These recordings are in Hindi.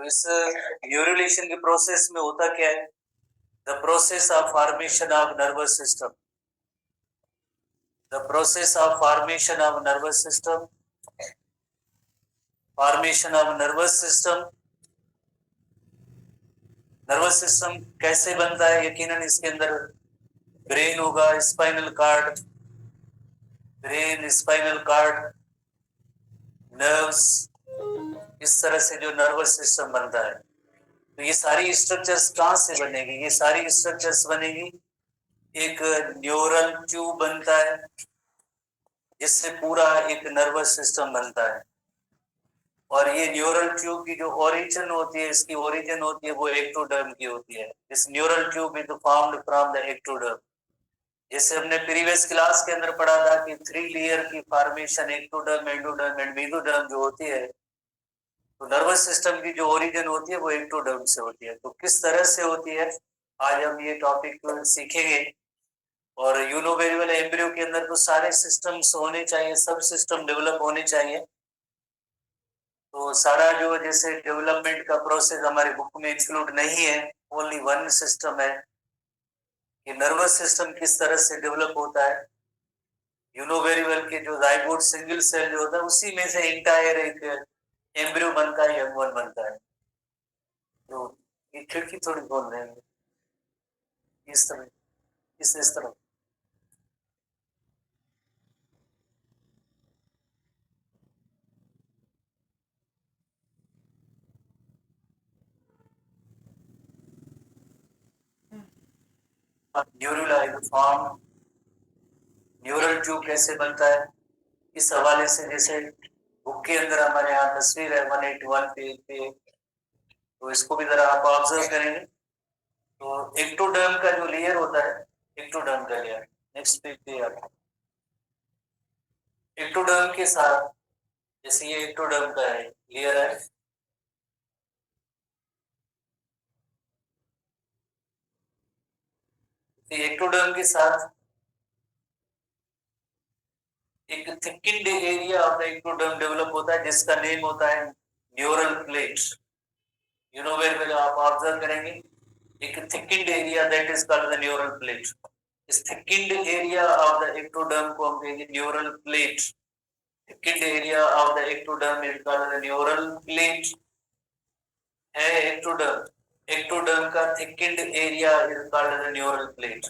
इस न्यूरुलेशन के प्रोसेस में होता क्या है? The process of formation of nervous system, the process of formation of nervous system, formation of nervous system. Nervous system कैसे बनता है? यकीनन इसके अंदर ब्रेन होगा, spinal cord, brain, spinal cord, nerves, इस तरह से जो नर्वस सिस्टम बनता है। तो ये सारी स्ट्रक्चर्स कहाँ से बनेगी? ये सारी स्ट्रक्चर्स बनेगी, एक न्यूरल ट्यूब बनता है जिससे पूरा एक नर्वस सिस्टम बनता है। और ये न्यूरल ट्यूब की जो ओरिजिन होती है, इसकी ओरिजिन होती है वो एक्टोडर्म की होती है। This neural tube is found from the ectoderm. जैसे हमने प्रीवियस क्लास के अंदर पढ़ा था कि 3 लेयर की formation ectoderm, endoderm and mesoderm जो होती है, तो नर्वस सिस्टम की जो ओरिजिन होती है वो एक्टोडर्म से होती है। तो किस तरह से होती है, आज हम ये टॉपिक सीखेंगे। और you know very well, embryo के अंदर तो सारे सिस्टम्स होने चाहिए, सब सिस्टम डेवलप होने चाहिए। तो सारा जो जैसे डेवलपमेंट का प्रोसेस हमारे बुक में इंक्लूड नहीं है, ओनली वन सिस्टम है कि नर्वस सिस्टम किस तरह से डेवलप होता है। यू नो वेरी वेल कि जो जाइगोट सिंगल सेल जो होता है उसी में से इंटायर एक एम्ब्रियो बनता है, यंग वन बनता है। तो ये खिड़की थोड़ी बोल रहे हैं इस तरह, इस तरह। न्यूरुला फॉर्म, न्यूरल ट्यूब कैसे बनता है, इस हवाले से जैसे बुक के अंदर हमारे यहाँ तस्वीर है 181 पेज पे, तो इसको भी जरा आप ऑब्जर्व करेंगे। तो एक्टोडर्म का जो लेयर होता है, एक्टोडर्म का लेयर, नेक्स्ट पेज पे आता है। एक्टोडर्म के साथ, जैसे ये एक्टोडर्म का है लेयर है, तो एक्टोडर्म के साथ एक thickened area of the ectoderm develop होता है जिसका नेम होता है neural plate. You know very well, आप ऑब्जर्व करेंगे एक thickened area that is called the neural plate. इस thickened area of the ectoderm को हम कहेंगे neural plate. Thickened area of the ectoderm is called the neural plate है एक्टोडर्म। एक्टोडर्म का thickened area is called the neural plate.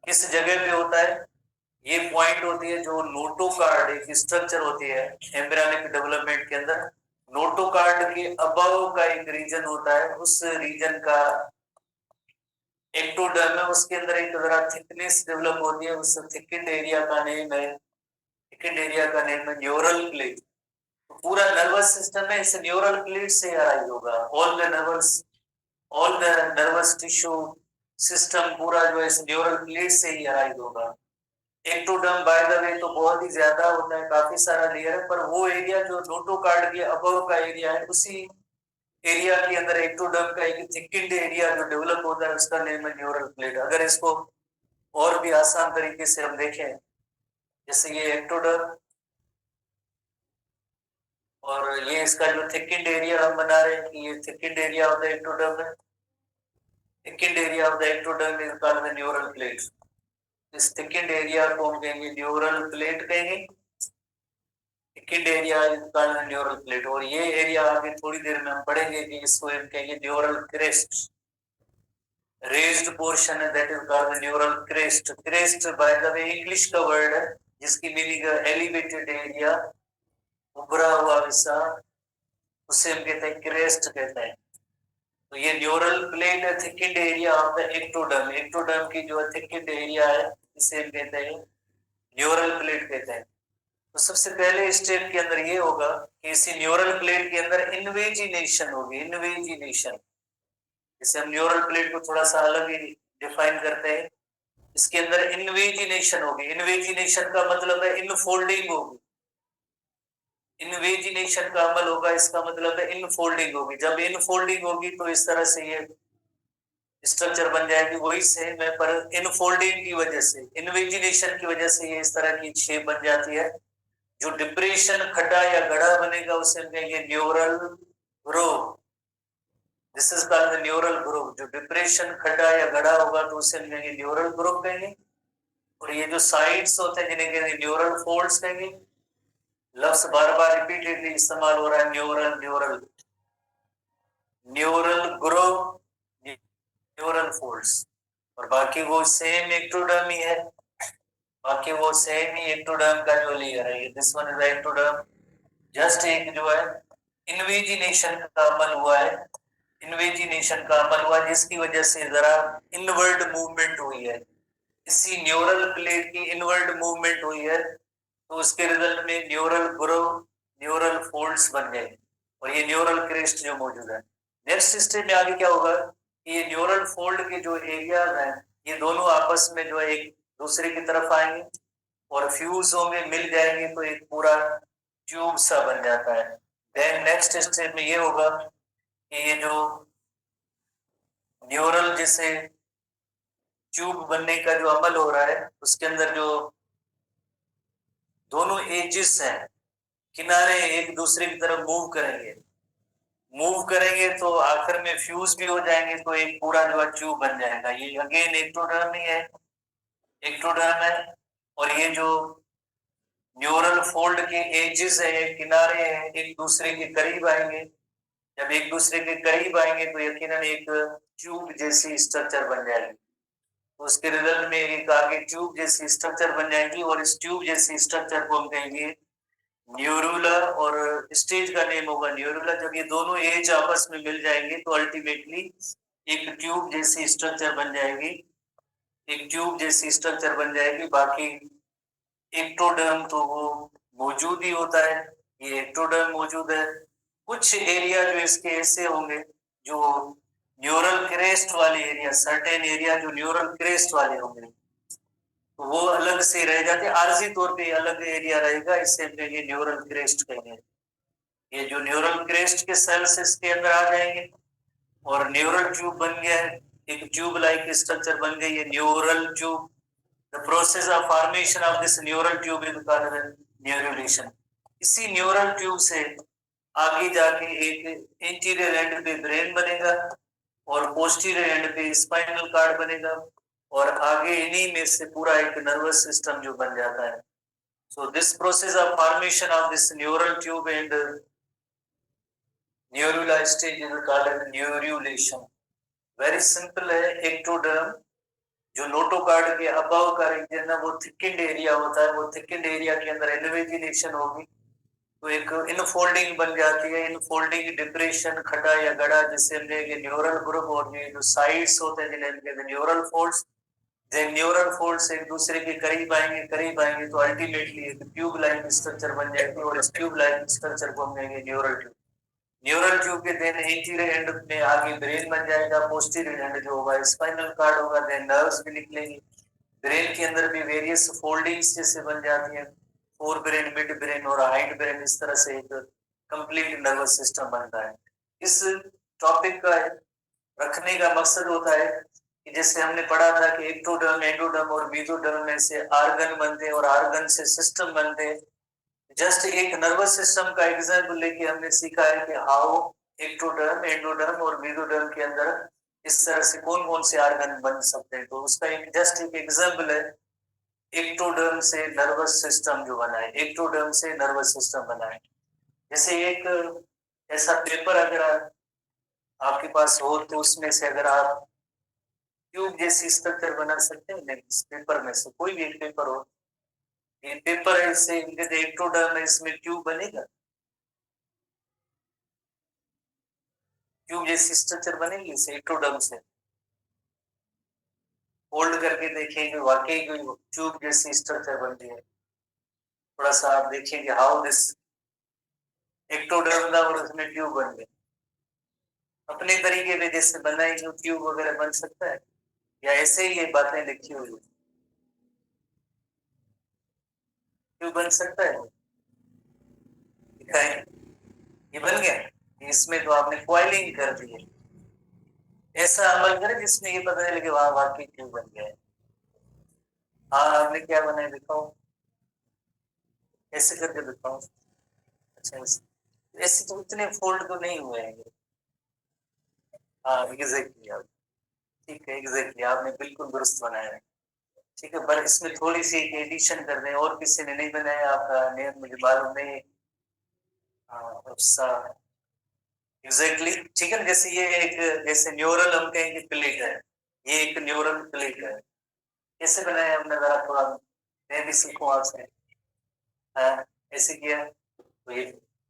किस जगह पे होता है? ये पॉइंट होती है जो नोटोकार्ड एक स्ट्रक्चर होती है एम्ब्रियोनिक डेवलपमेंट के अंदर। नोटोकार्ड के अबव का एक रीजन होता है, उस रीजन का एक्टोडर्म है, उसके अंदर एक जरा थिकनेस डेवलप होती है, उस थिकेंड एरिया का नेम है, थिकेंड एरिया का नेम है न्यूरल प्लेट। तो पूरा नर्वस सिस्टम है इस न्यूरल प्लेट से अराइज होगा। All the nervous tissue system पूरा जो है इस न्यूरल प्लेट से ही अराइज होगा। एक्टोडर्म बाय द वे तो बहुत ही ज्यादा होता है, काफी सारा लेयर है, पर वो एरिया जो नोटोकार्ड के अबव का एरिया है, उसी एरिया के अंदर एक्टोडर्म का एक थिकन्ड एरिया जो डेवलप होता है उसका नेम है न्यूरल प्लेट। अगर इसको और भी आसान तरीके से हम देखें, जैसे ये एक्टोडर्म और ये इसका जो थिकन्ड एरिया हम बना रहे हैं कि ये thickened area of the ectoderm है। Thickened area of the ectoderm is called the neural plate. इस थिकन्ड एरिया को हम कहेंगे न्यूरल प्लेट कहेंगे। Thickened area is called the neural plate. और ये एरिया आगे थोड़ी देर में हम पढ़ेंगे कि इसको हम कहेंगे न्यूरल क्रेस्ट। रेज्ड पोर्शन है that is called the neural crest. Crest by the way English का वर्ड है जिसकी मीनिंग है एलिवेटेड एरिया, उभरा हुआ हिस्सा, उसे हम कहते हैं क्रेस्ट कहते हैं। तो ये न्यूरल प्लेट है, thickened area of the ectoderm. Ectoderm की जो थिकन्ड एरिया है इसे हम कहते हैं न्यूरल प्लेट कहते हैं। तो सबसे पहले स्टेप के अंदर ये होगा कि इसी न्यूरल प्लेट के अंदर इन्वेजिनेशन होगी। इन्वेजिनेशन, जैसे हम न्यूरल प्लेट को थोड़ा सा अलग ही डिफाइन करते हैं, इसके अंदर इन्वेजिनेशन होगी। इन्वेजिनेशन का मतलब है इनफोल्डिंग होगी। इन्वेजिनेशन का अमल होगा, इसका मतलब है इनफोल्डिंग होगी। जब इनफोल्डिंग होगी तो इस तरह से ये स्ट्रक्चर बन जाएगी, वही सेम है, पर इनफोल्डिंग की वजह से, इन्वेजिनेशन की वजह से ये इस तरह की शेप बन जाती है। जो डिप्रेशन, खड्डा या गड्ढा बनेगा उसे हम कहेंगे neural Grove. This is called the neural group. जो डिप्रेशन खड्डा या गड़ा होगा तो उसे हम कहेंगे न्यूरल ग्रुप कहेंगे। और ये जो साइड्स होते हैं जिन्हें कहेंगे न्यूरल फोल्ड्स कहेंगे। लफ्ज बार बार रिपीटेडली इस्तेमाल हो रहा है, neural neural, neural group, neural folds. और बाकी वो सेम एक्टोडर्म ही है, बाकी वो सेम ही एक्टोडर्म का जो लेयर है, this one is ectoderm. Just एक जो है इन्वेजिनेशन का अमल हुआ है, इन्वेजिनेशन का अमल हुआ जिसकी वजह से जरा इनवर्ड मूवमेंट हुई है, इसी न्यूरल प्लेट की इनवर्ड मूवमेंट हुई है, तो उसके रिजल्ट में न्यूरल ग्रो, न्यूरल फोल्ड्स बन गए और ये न्यूरल क्रेस्ट जो मौजूद है। नेक्स्ट स्टेज में आगे क्या होगा, ये न्यूरल फोल्ड के जो एरियाज हैं ये दोनों आपस में जो है एक दूसरे की तरफ आएंगे और फ्यूज होंगे, मिल जाएंगे तो एक पूरा ट्यूब सा बन जाता है। देन नेक्स्ट स्टेज में ये होगा कि ये जो न्यूरल जैसे ट्यूब बनने का जो अमल हो रहा है उसके अंदर जो दोनों एजेस हैं, किनारे एक दूसरे की तरफ मूव करेंगे, मूव करेंगे तो आखिर में फ्यूज भी हो जाएंगे तो एक पूरा जो है ट्यूब बन जाएगा। ये अगेन एक्टोडर्म ही है, एक्टोडर्म है। और ये जो न्यूरल फोल्ड के एजेस है, किनारे हैं, एक दूसरे के करीब आएंगे। जब एक दूसरे के करीब आएंगे तो यकीनन एक ट्यूब जैसी स्ट्रक्चर बन जाएगी, तो उसके रिजल्ट में एक आगे ट्यूब जैसी स्ट्रक्चर बन जाएगी और इस ट्यूब जैसी स्ट्रक्चर को हम कहेंगे न्यूरुला और स्टेज का नेम होगा न्यूरुला। जब ये दोनों एज आपस में मिल जाएंगे तो अल्टीमेटली एक ट्यूब जैसी स्ट्रक्चर बन जाएगी, एक ट्यूब जैसी स्ट्रक्चर बन जाएगी। बाकी एक्टोडर्म तो वो मौजूद ही होता है, ये एक्टोडर्म मौजूद है। कुछ एरिया जो इसके ऐसे होंगे जो न्यूरल क्रेस्ट वाले एरिया, सर्टेन एरिया जो न्यूरल क्रेस्ट वाले होंगे तो वो अलग से रह जाते हैं, आरजी तौर पे अलग एरिया रहेगा, इससे ये न्यूरल क्रेस्ट कहेंगे। ये जो न्यूरल क्रेस्ट के सेल्स इसके अंदर आ जाएंगे और न्यूरल ट्यूब बन गया है, एक ट्यूब लाइक स्ट्रक्चर बन गई है neural tube. The process of formation of this neural tube is called neurulation. इसी न्यूरल ट्यूब से आगे जाके एक इंटीरियर एंड पे ब्रेन बनेगा और पोस्टीरियर एंड पे स्पाइनल कार्ड बनेगा और आगे इन्हीं में से पूरा एक नर्वस सिस्टम जो बन जाता है। So this process of formation of this neural tube and neurula stage is called neurulation. Very simple है। एक्टोडर्म जो नोटोकार्ड के अबव का रीजन है वो थिकेंड एरिया होता है, वो थिकेंड एरिया के अंदर इन्वेजिनेशन होगी तो एक इनफोल्डिंग बन जाती है। इनफोल्डिंग डिप्रेशन खड़ा या गड़ा जिससे हमने ये न्यूरल ग्रुप और ये जो साइड्स होते हैं जिन्हें हम कहते हैं न्यूरल फोल्ड्स, जब न्यूरल फोल्ड्स एक दूसरे के करीब आएंगे तो अल्टीमेटली एक ट्यूब लाइक स्ट्रक्चर बन जाएगी और इस ट्यूब लाइक स्ट्रक्चर को हम कहेंगे न्यूरल ट्यूब। न्यूरल ट्यूब के देन एंटीरियर एंड में आगे ब्रेन बन जाएगा, पोस्टीरियर एंड जो होगा स्पाइनल कार्ड होगा, देन नर्व्स भी निकलेंगी। ब्रेन के अंदर भी वेरियस फोल्डिंग्स जैसे बन जाती हैं, फोर ब्रेन, मिड ब्रेन और हाइंड ब्रेन, इस तरह से एक कंप्लीट नर्वस सिस्टम बनता है। इस टॉपिक का रखने का मकसद होता है कि जैसे हमने पढ़ा था कि एक्टोडर्म, एंडोडर्म और मेसोडर्म में से आर्गन बनते हैं और आर्गन से सिस्टम बनते हैं। जस्ट एक नर्वस सिस्टम का एग्जाम्पल लेके हमने सीखा है कि हाउ एक्टोडर्म, एंडोडर्म और मेसोडर्म के अंदर इस तरह से कौन कौन से आर्गन बन सकते हैं, तो उसका एक जस्ट एक एग्जाम्पल है एक्टोडर्म से नर्वस सिस्टम जो बना है, एक्टोडर्म से नर्वस सिस्टम बना है। जैसे एक ऐसा पेपर अगर आपके पास हो तो उसमें से अगर आप ट्यूब जैसी स्ट्रक्चर बना सकते हैं, इस पेपर में से कोई भी एक पेपर हो, ये पेपर है, इससे एक्टोडर्म है, इसमें ट्यूब बनेगा, ट्यूब जैसी स्ट्रक्चर बनेगी इसे एक्टोडर्म से फोल्ड करके देखेंगे वाकई कोई ट्यूब जैसी स्ट्रक्चर बन रही है। थोड़ा सा आप देखेंगे हाउ दिस एक्टोडर्म था और उसमें ट्यूब बन गए, अपने तरीके पे जैसे बनाएंगे ट्यूब वगैरह बन सकता है या ऐसे ही ये बातें लिखी हुई ट्यूब बन सकता है, दिखाएं ये बन गया, इसमें तो आपने कॉइलिंग कर दी है। ऐसा अमल करें जिसमें ये पता चले कि वहां वाकई ट्यूब बन गया है। हाँ आपने क्या बनाया दिखाओ, ऐसे करके दिखाओ। अच्छा ऐसे तो इतने फोल्ड तो नहीं हुए हैं, हाँ एग्जैक्टली आप ठीक है, एग्जैक्टली आपने बिल्कुल दुरुस्त बनाया है। ठीक है, पर इसमें थोड़ी सी एक एडिशन कर दें, और किसी ने नहीं बनाया, आपका नेम मुझे मालूम नहीं। हाँ एग्जैक्टली ठीक है, जैसे ये एक, जैसे न्यूरल हम कहें कि प्लेट है, ये एक न्यूरल प्लेट है, कैसे बनाया हमने, जरा थोड़ा मैं भी सीखूं आपसे। हाँ ऐसे किया तो ये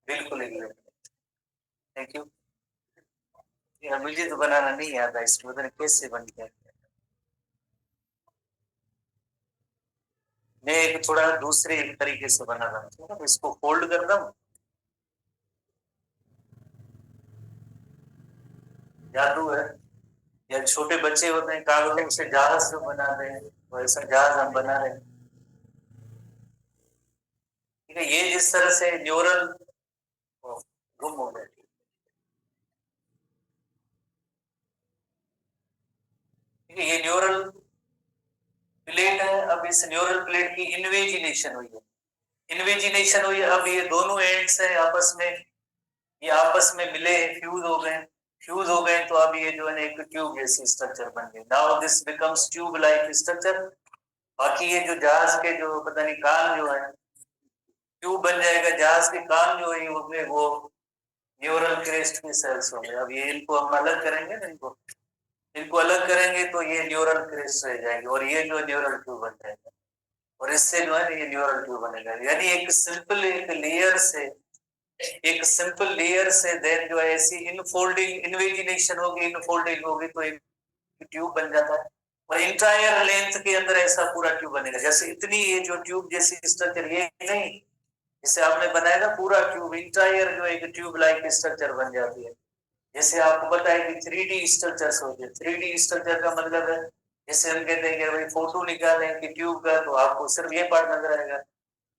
बिल्कुल एग्जैक्टली, थैंक यू। यार मुझे तो बनाना नहीं आता, इसको पता नहीं कैसे बन गया। मैं एक थोड़ा दूसरे तरीके से बना रहा हूँ, ठीक है? इसको फोल्ड करता हूँ, जादू है। या छोटे बच्चे होते हैं, कागजों से जहाज जो बनाते हैं, वैसा जहाज हम बना रहे हैं। ठीक है, ये जिस तरह से न्यूरल गुम हो गए। ठीक है, ये न्यूरल प्लेट है, अब इस न्यूरल प्लेट की इन्वेजिनेशन हुई है, इन्वेजिनेशन हुई है, अब ये दोनों एंड्स है आपस में, ये आपस में मिले, फ्यूज हो गए, फ्यूज हो गए, तो अब ये जो है ना एक ट्यूब जैसी स्ट्रक्चर बन गई, now this becomes tube like structure. बाकी ये जो जहाज के जो पता नहीं कान जो है, ट्यूब बन जाएगा, जहाज के कान जो है वो न्यूरल क्रेस्ट के सेल्स होंगे। अब ये इनको हम अलग करेंगे ना, इनको इनको अलग करेंगे तो ये न्यूरल क्रेस्ट रह जाएंगे, और ये जो न्यूरल ट्यूब बन जाएगा, और इससे जो है ये न्यूरल ट्यूब बनेगा। यानी एक सिंपल एक लेयर से, एक सिंपल लेयर से देन जो है ऐसी इनफोल्डिंग इन्वेजिनेशन होगी, इनफोल्डिंग होगी, तो एक ट्यूब बन जाता है। और इंटायर लेंथ के अंदर ऐसा पूरा ट्यूब बनेगा, जैसे इतनी ये जो ट्यूब जैसी स्ट्रक्चर ये नहीं, जिसे आपने बनाया ना पूरा ट्यूब, इंटायर जो एक ट्यूब लाइक स्ट्रक्चर बन जाती है। जैसे आपको पता है कि 3D स्ट्रक्चर्स होते हैं, 3D स्ट्रक्चर का मतलब है, जैसे हम कहते हैं कि भाई फोटो निकालें कि ट्यूब का, तो आपको सिर्फ ये पार्ट नजर आएगा।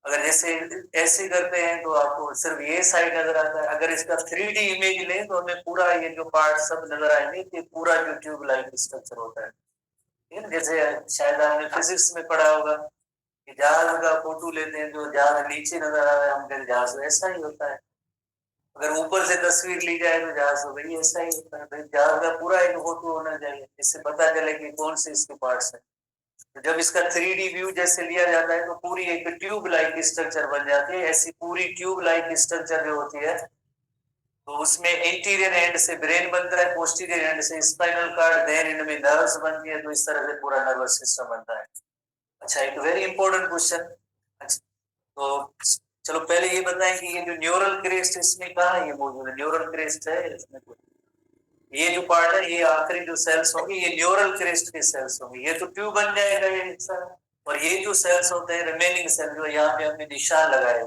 अगर जैसे ऐसे करते हैं तो आपको सिर्फ ये साइड नजर आता है। अगर इसका 3D इमेज लें तो हमें पूरा ये जो पार्ट सब नजर आएंगे कि पूरा जो ट्यूब लाइक स्ट्रक्चर होता है। ठीक है, जैसे शायद आपने फिजिक्स में पढ़ा होगा कि जहाज का फोटो लेते हैं, जो जहाज नीचे नजर आ रहा है हम कहते हैं जहाज, ऐसा ही होता है। अगर ऊपर से तस्वीर ली जाए तो जहाज हो गई, ऐसा ही होता है भाई, जहाज का पूरा एक फोटो होना चाहिए, इससे पता चले कि कौन से इसके पार्ट्स हैं। तो जब इसका 3D व्यू जैसे लिया जाता है तो पूरी एक ट्यूब लाइक स्ट्रक्चर बन जाती है। ऐसी पूरी ट्यूब लाइक स्ट्रक्चर जो होती है, तो उसमें एंटीरियर एंड से ब्रेन बनता है, पोस्टीरियर एंड से स्पाइनल कार्ड, देन इनमें नर्व्स बनती है, तो इस तरह से पूरा नर्वस सिस्टम बनता है। अच्छा, एक वेरी इंपॉर्टेंट क्वेश्चन। अच्छा, तो चलो पहले ये बताएं कि ये जो न्यूरल क्रेस्ट इसमें कहाँ है, ये मौजूद है, न्यूरल क्रेस्ट है इसमें? ये जो पार्ट है, ये आखिरी जो सेल्स होंगे ये न्यूरल क्रेस्ट के सेल्स होंगे, ये तो ट्यूब बन जाएगा ये हिस्सा। और ये जो सेल्स होते हैं रिमेनिंग सेल, जो यहाँ पे हमने निशान लगाए,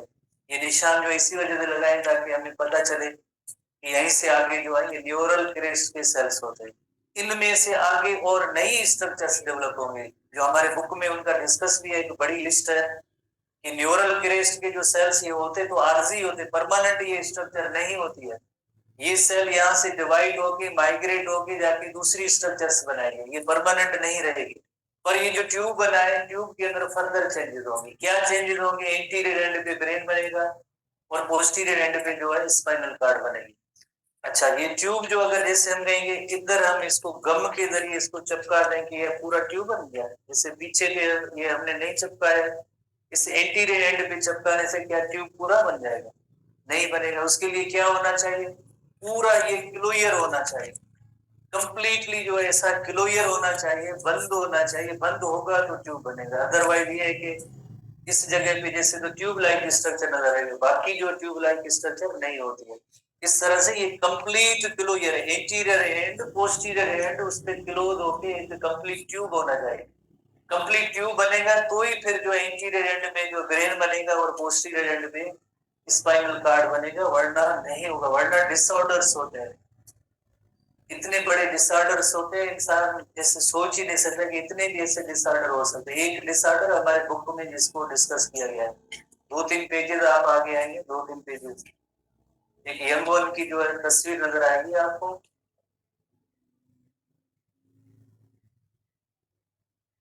ये निशान जो इसी वजह से लगाए ताकि हमें पता चले कि यहीं से आगे जो है ये न्यूरल क्रेस्ट के सेल्स होते हैं। इनमें से आगे और नई स्ट्रक्चर्स डेवलप होंगे, जो हमारे बुक में उनका डिस्कस भी है, एक बड़ी लिस्ट है कि न्यूरल क्रेस्ट के जो सेल्स ये होते तो आरजी होते, परमानेंट ये स्ट्रक्चर नहीं होती है। ये सेल यहाँ से डिवाइड होके माइग्रेट होके जाके दूसरी स्ट्रक्चर्स बनाएंगे, ये परमानेंट नहीं रहेगी। पर ये जो ट्यूब बना है, ट्यूब के अंदर फर्दर चेंजेस होंगे। क्या चेंजेस होंगे? इंटीरियर एंड पे ब्रेन बनेगा, और पोस्टीरियर एंड पे जो है स्पाइनल कार्ड बनेगी। अच्छा, ये ट्यूब जो अगर जैसे हम कहेंगे इधर हम इसको गम के जरिए इसको चिपका दें कि ये पूरा ट्यूब बन गया, जैसे पीछे के ये हमने नहीं चिपकाया, इस एंटीरियर एंड पे चिपकाने से क्या ट्यूब पूरा बन जाएगा? नहीं बनेगा। उसके लिए क्या होना चाहिए? पूरा ये क्लोयर होना चाहिए, कंप्लीटली जो है ऐसा क्लोयर होना चाहिए, बंद होना चाहिए। बंद होगा तो ट्यूब बनेगा, अदरवाइज ये है कि इस जगह पे जैसे तो ट्यूब लाइक स्ट्रक्चर नजर आएगा, बाकी जो ट्यूब लाइक स्ट्रक्चर नहीं होती है। इस तरह से ये कंप्लीट क्लोजर है, इंटीरियर एंड पोस्टीरियर एंड उस पे क्लोज होके एक कंप्लीट ट्यूब होना चाहिए। कंप्लीट ट्यूब बनेगा तो ही फिर जो इंटीरियर एंड में जो ब्रेन बनेगा, और पोस्टीरियर एंड में स्पाइनल कार्ड बनेगा, वरना नहीं होगा, वरना डिसऑर्डर्स होते हैं। इतने बड़े डिसऑर्डर्स होते हैं, इंसान जैसे सोच ही नहीं सकता कि इतने भी ऐसे डिसऑर्डर हो सकते हैं। एक डिसऑर्डर हमारे बुक में जिसको डिस्कस किया गया है, 2-3 पेजेस आप आगे आएंगे, 2-3 पेजेस, एक यंग वन की जो है तस्वीर नजर आएगी आपको।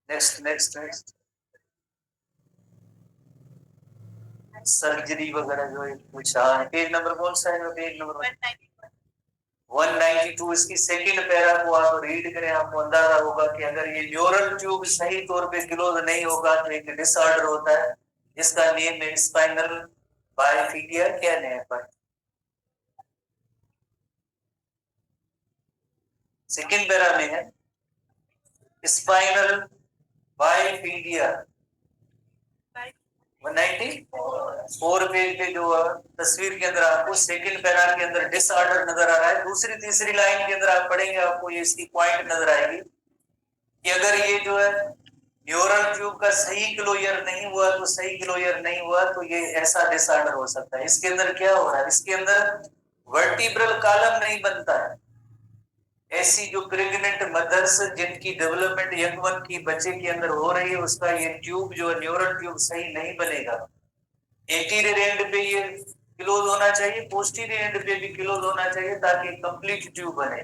नेक्स्ट नेक्स्ट नेक्स्ट, सर्जरी वगैरह जो है कुछ, हाँ पेज नंबर कौन सा है? पेज नंबर 191 192 इसकी सेकंड पैरा को आप रीड करें, आपको अंदाजा होगा कि अगर ये न्यूरल ट्यूब सही तौर पे क्लोज नहीं होगा तो एक डिसऑर्डर होता है जिसका नेम है स्पाइनल बाइफिडिया। क्या नेम है? सेकंड पैरा में है स्पाइनल बाइफिडिया। 194 पेज पे जो तस्वीर के अंदर आपको सेकंड पैरा के अंदर डिसऑर्डर नजर आ रहा है। दूसरी तीसरी लाइन के अंदर आप पढ़ेंगे, आपको ये इसकी पॉइंट नजर आएगी कि अगर ये जो है न्यूरल ट्यूब का सही क्लोजर नहीं हुआ तो सही क्लोजर नहीं हुआ तो ये ऐसा डिसऑर्डर हो सकता है। इसके अंदर क्या हो रहा है? इसके अंदर वर्टिब्रल कॉलम नहीं बनता है। ऐसी जो प्रेग्नेंट मदर्स जिनकी डेवलपमेंट यंग वन की बच्चे के अंदर हो रही है, उसका ये ट्यूब जो है न्यूरल ट्यूब सही नहीं बनेगा। एंटीरियर एंड पे ये क्लोज होना चाहिए, पोस्टीरियर एंड पे भी क्लोज होना चाहिए ताकि कंप्लीट ट्यूब बने।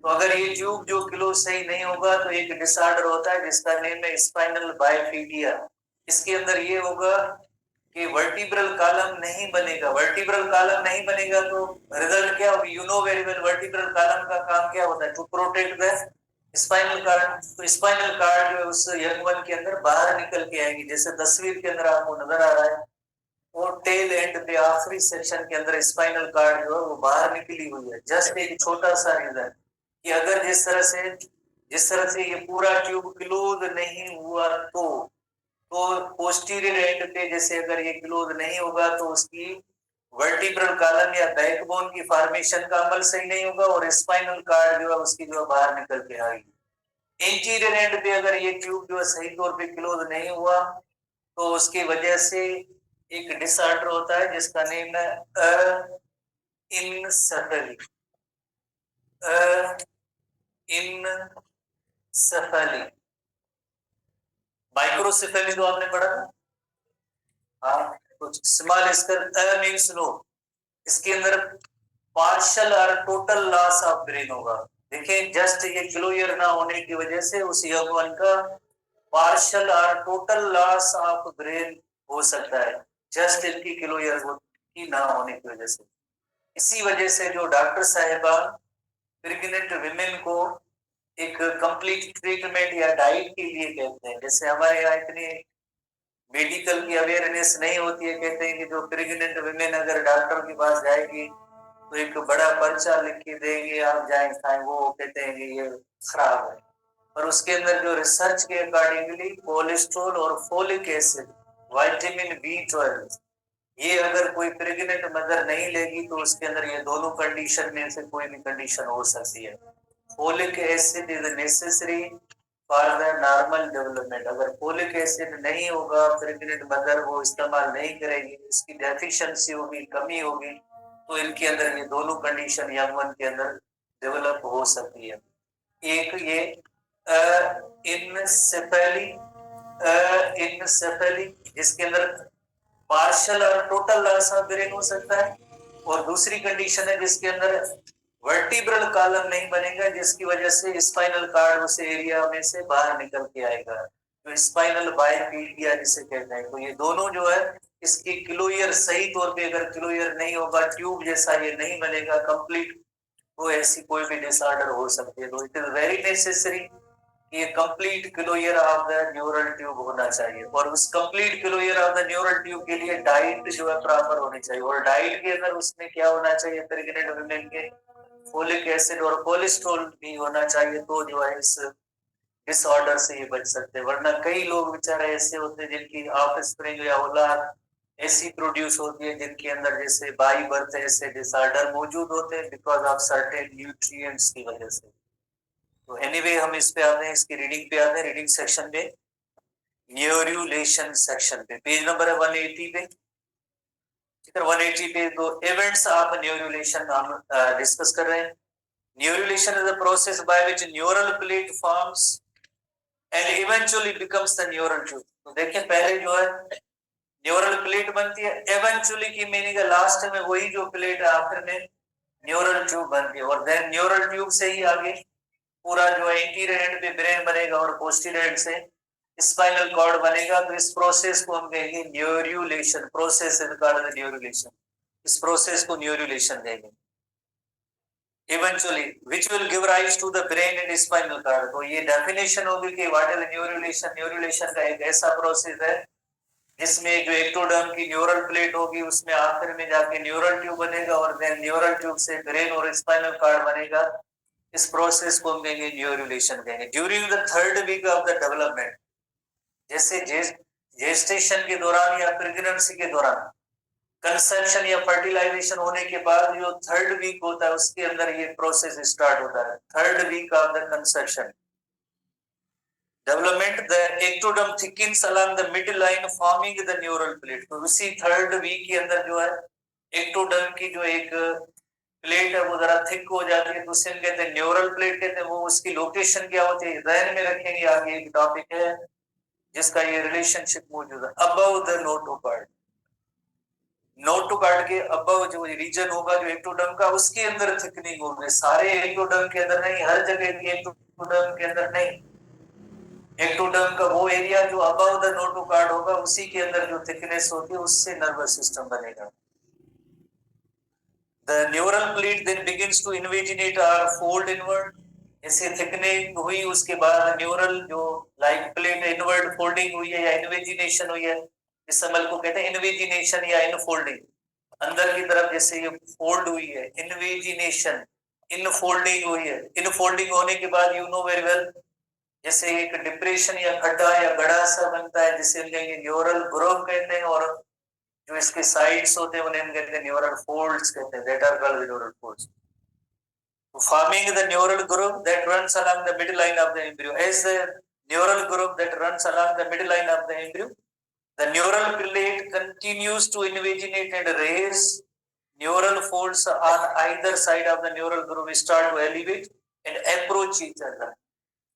तो अगर ये ट्यूब जो क्लोज सही नहीं होगा तो एक डिसऑर्डर होता है जिसका नेम है स्पाइनल बाइफिडिया। इसके अंदर ये होगा कि वर्टिब्रल कॉलम नहीं बनेगा। वर्टिब्रल कॉलम नहीं बनेगा तो रिजल्ट क्या होगी? You know very well, vertebral column का काम क्या होता है? To protect the spinal cord. तो स्पाइनल कार्ड जो है उस यंग वन के अंदर बाहर निकल के आएगी, जैसे तस्वीर के अंदर आपको नजर आ रहा है। और टेल एंड पे आखिरी सेक्शन के अंदर स्पाइनल कार्ड जो है वो बाहर निकली हुई है। जस्ट एक छोटा सा रीजन कि अगर जिस तरह से ये पूरा ट्यूब क्लोज नहीं हुआ तो पोस्टीरियर एंड पे जैसे अगर ये क्लोज नहीं होगा तो उसकी वर्टिब्रल कॉलम या बैकबोन की फॉर्मेशन का अमल सही नहीं होगा और स्पाइनल कार्ड जो है उसकी जो बाहर निकल के आएगी। इंटीरियर एंड पे अगर ये ट्यूब जो है सही तौर पे क्लोज नहीं हुआ तो उसकी वजह से एक डिसऑर्डर होता है जिसका नेम है इनसेफेली। इनसेफेली, माइक्रोसेफेली तो आपने पढ़ा था। हाँ, तो स्मॉल स्केल मींस नो, इसके अंदर पार्शियल और टोटल लॉस ऑफ ब्रेन होगा। देखिए जस्ट ये क्लोजर ना होने की वजह से उस यंग वन का पार्शियल और टोटल लॉस ऑफ ब्रेन हो सकता है, जस्ट इनकी क्लोजर की ना होने की वजह से। इसी वजह से जो डॉक्टर साहिबान प्रेग्नेंट विमेन को एक कंप्लीट ट्रीटमेंट या डाइट के लिए कहते हैं। जैसे हमारे यहाँ इतनी मेडिकल की अवेयरनेस नहीं होती है, कहते हैं कि जो प्रेग्नेंट विमेन अगर डॉक्टर के पास जाएगी तो एक बड़ा पर्चा लिख के देंगे, आप जाएं खाएं, वो कहते हैं कि ये खराब है। पर उसके अंदर जो रिसर्च के अकॉर्डिंगली कोलेस्ट्रॉल और फोलिक एसिड, विटामिन B12, ये अगर कोई प्रेग्नेंट मदर नहीं लेगी तो उसके अंदर ये दोनों कंडीशन में से कोई भी कंडीशन हो सकती है। Folic acid is necessary for the normal development. अगर फोलिक एसिड नहीं होगा, प्रेग्नेंट मदर वो इस्तेमाल नहीं करेगी, इसकी डेफिशिएंसी होगी, कमी होगी, तो इनके अंदर ये दोनों कंडीशन यंग वन के अंदर डेवलप हो सकती है। एक ये इनसेफेली, जिसके अंदर पार्शियल और टोटल लॉस ऑफ ब्रेन हो सकता है, और दूसरी कंडीशन है जिसके अंदर वर्टिब्रल कॉलम नहीं बनेगा, जिसकी वजह से स्पाइनल कार्ड उस एरिया में से बाहर निकल के आएगा, तो स्पाइनल बाइफिडिया जिसे कहते हैं। तो ये दोनों जो है इसकी क्लोजर सही तौर पे अगर क्लोजर नहीं होगा, ट्यूब जैसा ये नहीं बनेगा कंप्लीट, तो ऐसी कोई भी डिसऑर्डर हो सकती है। तो इट इज वेरी नेसेसरी ये complete closure of the neural tube होना चाहिए, और उस complete closure of the neural tube के लिए डाइट जो है प्रॉपर होनी चाहिए। और डाइट के अंदर उसमें क्या होना चाहिए? प्रेग्नेंट वुमेन के फोलिक एसिड और कोलेस्ट्रॉल भी होना चाहिए, तो जो है इस डिसऑर्डर से ये बच सकते हैं। वरना कई लोग बेचारे ऐसे होते हैं जिनकी ऑफस्प्रिंग या औलाद ऐसी प्रोड्यूस होती है जिनके अंदर जैसे बाई बर्थ ऐसे डिसऑर्डर मौजूद होते हैं बिकॉज ऑफ सर्टेन न्यूट्रिएंट्स की वजह से। तो एनीवे हम इस पे आते हैं, इसकी रीडिंग पे आते हैं। रीडिंग सेक्शन में न्यूरोलेशन सेक्शन पे पेज नंबर है 180 पे। 180 पे तो इवेंट्स ऑफ न्यूरोलेशन हम डिस्कस कर रहे हैं। Neurulation is a process by which neural plate forms and eventually becomes the neural tube. तो देखिए पहले जो है न्यूरल प्लेट बनती है, इवेंचुअली की मीनिंग है लास्ट में वही जो प्लेट है आखिर में न्यूरल ट्यूब बनती है, और देन न्यूरल ट्यूब से ही आगे पूरा जो है इंटीरियर एंड पे ब्रेन बनेगा और पोस्टीरियर एंड से स्पाइनल कॉर्ड बनेगा। तो इस प्रोसेस को हम कहेंगे neurulation. Process is called the neurulation. इस प्रोसेस को न्यूरोलेशन कहेंगे। eventually which will give rise to the brain and spinal cord। तो ये डेफिनेशन होगी कि व्हाट इज न्यूरोलेशन। न्यूरोलेशन का एक ऐसा प्रोसेस है जिसमें जो एक्टोडर्म की न्यूरल प्लेट होगी उसमें आखिर में जाके न्यूरल ट्यूब बनेगा और देन न्यूरल ट्यूब से ब्रेन और स्पाइनल कार्ड बनेगा। इस प्रोसेस को हम कहेंगे न्यूरोलेशन कहेंगे। During the third week of the development, जैसे जेस्टेशन के दौरान या प्रेगनेंसी के दौरान, कंसेप्शन या फर्टिलाइजेशन होने के बाद जो थर्ड वीक होता है उसके अंदर ये प्रोसेस स्टार्ट होता है। Third week of the conception development, the ectoderm thickens along the midline forming the neural plate. तो उसी थर्ड वीक के अंदर जो है एक्टोडर्म की जो एक प्लेट है वो जरा थिक हो जाती है, तो उसे हम कहते हैं न्यूरल प्लेट कहते हैं। वो उसकी लोकेशन क्या होती है ध्यान में रखेंगे, आगे एक टॉपिक है जिसका ये रिलेशनशिप मौजूद है। अबव द नोटोकार्ड, नोटोकार्ड के अबव जो रीजन होगा जो एक्टोडर्म का, उसके अंदर थिकनिंग होगी। सारे एक्टोडर्म के अंदर नहीं, हर जगह के एक्टोडर्म के अंदर नहीं, एक्टोडर्म का वो एरिया जो अबव द नोटोकार्ड होगा उसी के अंदर जो थिकनेस होती है उससे नर्वस सिस्टम बनेगा। The neural plate then begins to invaginate or fold inward। ऐसे थिकनिंग हुई उसके बाद न्यूरल जो लाइक प्लेट इनवर्ड फोल्डिंग हुई है या इन्वेजिनेशन हुई है, इस अमल को कहते हैं इन्वेजिनेशन या इनफोल्डिंग। अंदर की तरफ जैसे ये फोल्ड हुई है, इन्वेजिनेशन, इनफोल्डिंग हुई है। इनफोल्डिंग होने के बाद यू नो वेरी वेल जैसे एक डिप्रेशन या खड्डा या गड़ा सा बनता है जिसे हम कहेंगे न्यूरल ग्रोव कहते हैं, और जो इसके साइड्स होते हैं उन्हें हम कहते हैं न्यूरल फोल्ड्स कहते हैं, that are called neural folds. Forming the neural groove that runs along the midline of the embryo. As the neural groove that runs along the midline of the embryo, the neural plate continues to invaginate and raise neural folds on either side of the neural groove start to elevate and approach each other।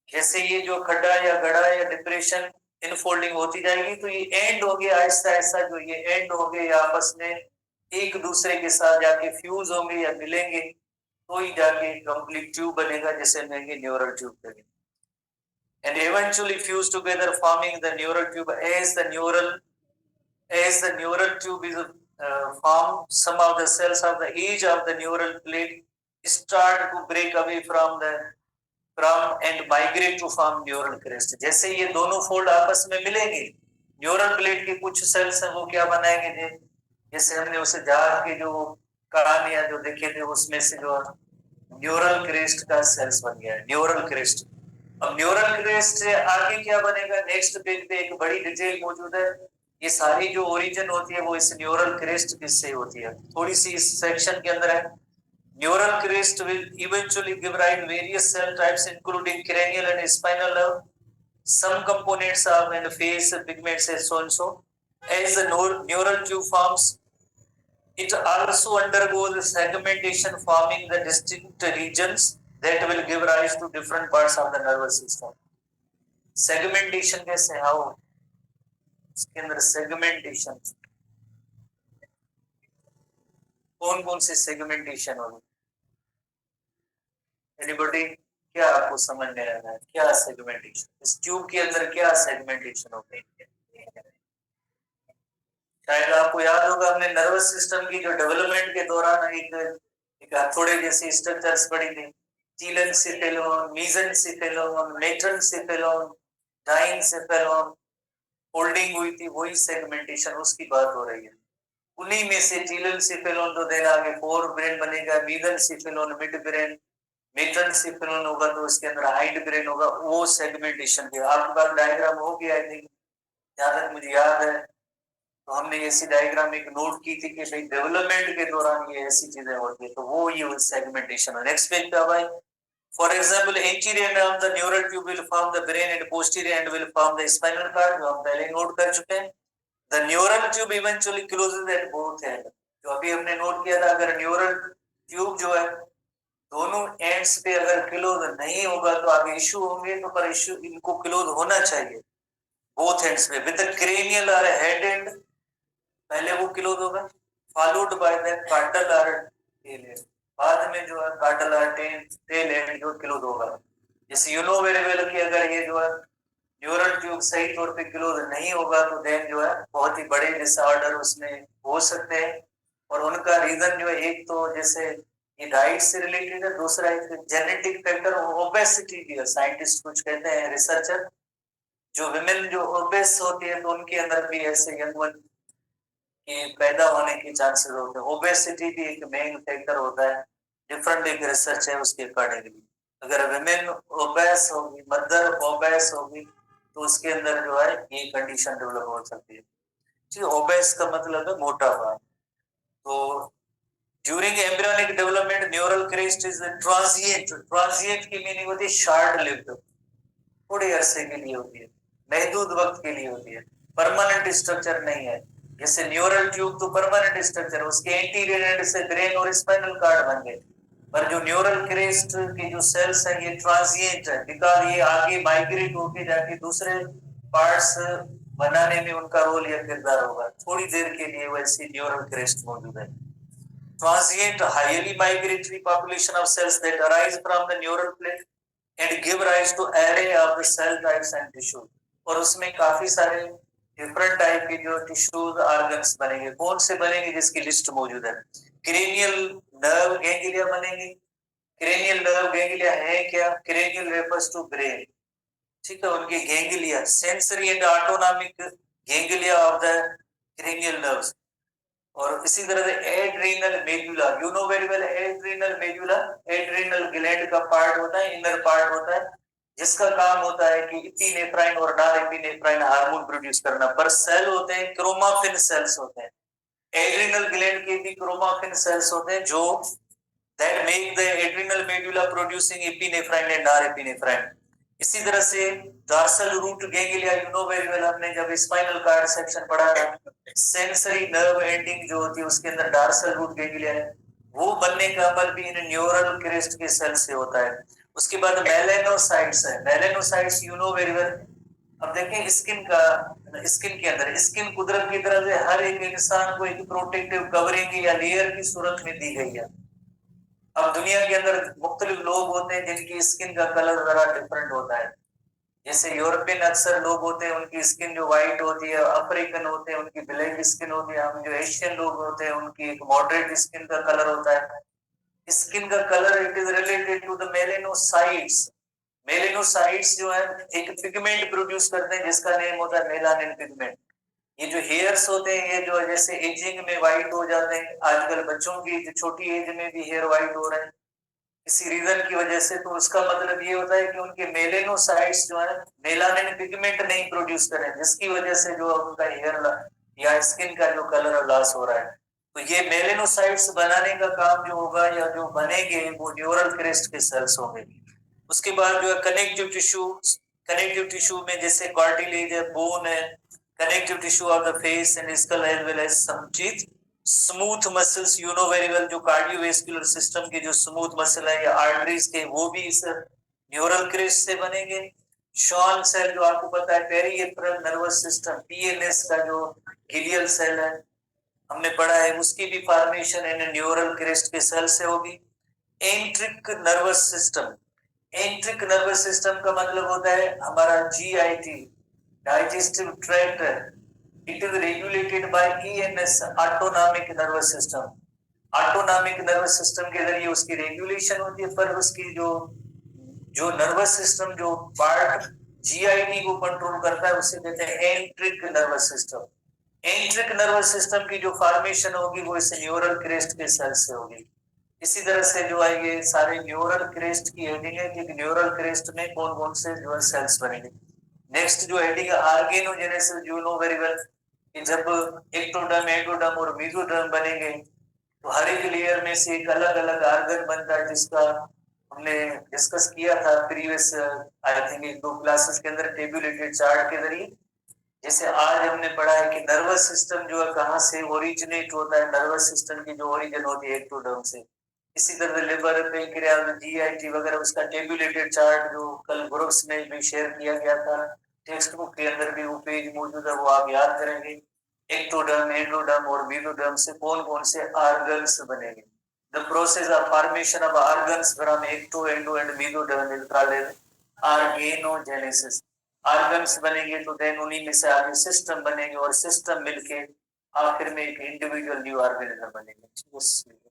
जैसे ये जो खड्डा या गड़ा या डिप्रेशन इनफोल्डिंग होती जाएगी तो ये एंड हो गया, आहिस्ता आहिस्ता जो ये एंड हो गए आपस में एक दूसरे के साथ जाके फ्यूज होंगे या मिलेंगे, तो ही जाके कंप्लीट ट्यूब बनेगा जिसे हम कहेंगे न्यूरल ट्यूब कहेंगे। and eventually fuse together forming the neural tube। as the neural tube is formed, some of the cells of the edge of the neural plate start to break away from and migrate to form neural crest। जैसे ये दोनों फोल्ड आपस में मिलेंगे, न्यूरल प्लेट के कुछ सेल्स हैं वो क्या बनाएंगे, जैसे हमने उसे झाग के जो कान या जो देखे थे उसमें से जो न्यूरल क्रेस्ट का सेल्स बन गया है, न्यूरल क्रेस्ट। अब न्यूरल क्रेस्ट से आगे क्या बनेगा, नेक्स्ट पेज पे एक बड़ी डिटेल मौजूद है। ये सारी जो ओरिजिन होती है वो इस न्यूरल क्रेस्ट किससे होती है, थोड़ी सी इस सेक्शन के अंदर है। Neural crest will eventually give rise to various cell types including cranial and spinal nerve, some components of and face pigments and so and so। As the neural tube forms, it also undergoes segmentation forming the distinct regions that will give rise to different parts of the nervous system। Segmentation कैसे, how इसके अंदर segmentation कौन कौन से सेगमेंटेशन होगी, एनीबॉडी, क्या आपको समझ में आ रहा है क्या सेगमेंटेशन, इस ट्यूब के अंदर क्या सेगमेंटेशन होती है? शायद आपको याद होगा हमने नर्वस सिस्टम की जो डेवलपमेंट के दौरान एक हथौड़े जैसी स्ट्रक्चर्स पढ़ी थी, टीलेंसिफेलोन, मेसेंसिफेलोन, मेट्रनसिफेलोन, डाइनसिफेलोन, फोल्डिंग हुई थी, वही सेगमेंटेशन उसकी बात हो रही है। उन्हीं में से टीलेंसिफेलोन तो देना आगे फोर ब्रेन बनेगा, मेसेंसिफेलोन मिड ब्रेन, मेट्रनसिफेलोन होगा तो उसके अंदर हाइड ब्रेन होगा, वो सेगमेंटेशन के आपके पास डायग्राम हो गया आई थिंक, जहां तक मुझे याद है तो हमने ऐसी डायग्राम एक नोट की थी कि भाई डेवलपमेंट के दौरान ये ऐसी चीजें होती है, तो वो ये सेगमेंटेशन है। नेक्स्ट पेज पे भाई, for example anterior end of the neural tube will form the brain and posterior end will form the spinal cord, जो हम पहले नोट कर चुके हैं। The neural tube eventually closes at both ends, जो अभी हमने नोट किया था, अगर न्यूरल ट्यूब जो है दोनों एंड्स पे अगर क्लोज नहीं होगा तो आगे इश्यू होंगे, तो पर इश्यू इनको क्लोज होना चाहिए बोथ एंड्स पे विद द क्रेनियल और हेड एंड, पहले वो क्लोज होगा फॉलोड बाय द कार्डल और टेल एंड, बाद में जो है कार्डल और टेल एंड जो क्लोज होगा। जैसे यू नो वेरी वेल कि अगर ये जो है न्यूरल ट्यूब सही तौर पे क्लोज नहीं होगा तो देन जो है बहुत ही बड़े डिसऑर्डर उसमें हो सकते हैं, और उनका रीजन जो है एक तो जैसे ये डाइट से रिलेटेड है। दूसरा एक जेनेटिक फैक्टर ओबेसिटी भी है, साइंटिस्ट कुछ कहते हैं, रिसर्चर, जो विमेन जो ओबेस होती है तो उनके अंदर भी ऐसे यंग वन के पैदा होने के चांसेस होते हैं। ओबेसिटी भी एक मेन फैक्टर होता है, डिफरेंट एक रिसर्च है उसके अकॉर्डिंगली। अगर विमेन ओबेस होगी, मदर ओबेस होगी, तो उसके अंदर जो है ये कंडीशन डेवलप हो सकती है। जी, ओबेस का मतलब है मोटापा। तो during embryonic development neural crest is transient. Transient की मीनिंग होती है शॉर्ट लिव्ड, थोड़े अरसे के लिए होती है, महदूद वक्त के लिए होती है, परमानेंट स्ट्रक्चर नहीं है। जैसे न्यूरल ट्यूब तो परमानेंट स्ट्रक्चर है, उसके एंटीरियर एंड से ब्रेन और स्पाइनल कार्ड बन गए। पर जो न्यूरल क्रेस्ट के जो सेल्स हैं ये ट्रांजिएंट है, बिकॉज ये आगे माइग्रेट होके जाके दूसरे पार्ट्स बनाने में उनका रोल या किरदार होगा। थोड़ी देर के लिए वैसी न्यूरल क्रेस्ट मौजूद है। Transient, highly migratory population of cells that arise from the neural plate and give rise to array of the cell types and tissues। और उसमें काफी सारे डिफरेंट टाइप के जो टिश्यूज ऑर्गन्स बनेंगे। कौन से बनेंगे जिसकी लिस्ट मौजूद है। क्रेनियल नर्व गैंग्लिया बनेंगे। क्रेनियल नर्व गैंग्लिया है क्या? क्रेनियल रेफर्स टू ब्रेन, ठीक है, उनके ganglia, sensory and autonomic ganglia of the cranial nerves. और इसी तरह से adrenal medulla, you know very well adrenal medulla, adrenal gland का पार्ट होता है, इनर पार्ट होता है, जिसका काम होता है कि इपिनेफ्राइन और नॉर एपिनेफ्राइन हार्मोन प्रोड्यूस करना। पर सेल होते हैं क्रोमाफिन सेल्स होते हैं, एड्रीनल ग्लैंड के भी क्रोमाफिन सेल्स होते हैं जो that make the adrenal medulla producing epinephrine and norepinephrine। इसी तरह से dorsal root ganglia, you know very well, हमने जब स्पाइनल कार्ड सेक्शन पढ़ा था, सेंसरी नर्व एंडिंग जो होती है उसके अंदर dorsal root ganglia है, वो बनने का अमल भी इन न्यूरल क्रेस्ट के सेल से होता है। उसके बाद मेलेनोसाइट्स है, melanocytes you know very well. अब देखें स्किन का, स्किन के अंदर, स्किन कुदरत की तरफ से हर एक इंसान को एक प्रोटेक्टिव कवरिंग या लेयर की सूरत में दी गई है। अब दुनिया के अंदर मुख्तलिफ लोग होते हैं जिनकी स्किन का कलर जरा डिफरेंट होता है। जैसे यूरोपियन अक्सर लोग होते हैं उनकी स्किन जो व्हाइट होती है, अफ्रीकन होते हैं उनकी ब्लैक स्किन होती है, हम जो एशियन लोग होते हैं उनकी एक मॉडरेट स्किन का कलर होता है। स्किन का colour it is related to the melanocytes. Melanocytes जो है एक पिगमेंट प्रोड्यूस करते हैं जिसका नेम होता है मेलानिन पिगमेंट। ये जो हेयर्स होते हैं ये जो जैसे एजिंग में व्हाइट हो जाते हैं, आजकल बच्चों की जो छोटी एज में भी हेयर व्हाइट हो रहे हैं इसी रीजन की वजह से, तो उसका मतलब ये होता है कि उनके मेलेनोसाइट्स जो है मेलानिन पिगमेंट नहीं प्रोड्यूस करें, जिसकी वजह से जो उनका हेयर या स्किन का जो कलर लॉस हो रहा है। तो ये मेलेनोसाइट्स बनाने का काम जो होगा या जो बनेंगे वो न्यूरल क्रेस्ट के सेल्स होंगे। उसके बाद जो है कनेक्टिव टिश्यू, कनेक्टिव टिश्यू में जैसे कार्टिलेज है, बोन है, connective tissue of the face and skull as well as some teeth, smooth muscles you know very well, जो कार्डियोवैस्कुलर सिस्टम के जो स्मूथ मसल है या आर्टरीज के वो भी इस न्यूरल क्रेस्ट से बनेंगे। शॉन सेल जो आपको पता है, पेरिफेरल नर्वस सिस्टम पीएनएस का जो गिलियल सेल है हमने पढ़ा है, उसकी भी फॉर्मेशन इन न्यूरल क्रेस्ट के सेल से होगी। Enteric nervous system, enteric nervous system का मतलब होता है हमारा GIT, digestive tract, it is regulated by ENS, autonomic nervous system. Autonomic nervous system के जरिए उसकी रेगुलेशन होती है, पर उसकी जो जो नर्वस सिस्टम जो पार्ट जीआईटी को कंट्रोल करता है उसे कहते हैं एंट्रिक nervous system. Enteric nervous system की जो फॉर्मेशन होगी वो इस न्यूरल क्रेस्ट के सेल से होगी। इसी तरह से जो है ये सारे न्यूरल क्रेस्ट की हेडिंग है कि न्यूरल क्रेस्ट में कौन कौन से जो है सेल्स बनेंगे। नेक्स्ट जो हेडिंग है organogenesis, you know very well कि जब एक्टोडर्म, एंडोडर्म और मेसोडर्म बनेंगे तो हर एक लेयर में से एक अलग अलग ऑर्गन बनता है, जिसका हमने डिस्कस किया था प्रीवियस आई थिंक एक दो क्लासेस के अंदर टेबुलेटेड चार्ट के जरिए। जैसे आज हमने पढ़ा है कि नर्वस सिस्टम जो है कहाँ से ओरिजिनेट होता है, नर्वस सिस्टम की जो ओरिजिन होती है एक्टोडर्म से। इसी तरह लिवर, पैंक्रियाज, जीआईटी वगैरह उसका टेबुलेटेड चार्ट जो कल ग्रुप्स में भी शेयर किया गया था, टेक्स्ट बुक के अंदर भी वो पेज मौजूद है, वो आप याद करेंगे। एक्टोडर्म, एंडोडर्म और मेसोडर्म से कौन कौन से ऑर्गन्स बनेंगे। The process of formation of organs from ecto, endo and mesoderm is called organogenesis. Organs बनेंगे तो देन उन्हीं में से आगे सिस्टम बनेंगे और सिस्टम मिलके आखिर में एक इंडिविजुअल न्यू ऑर्गेनिज्म बनेंगे।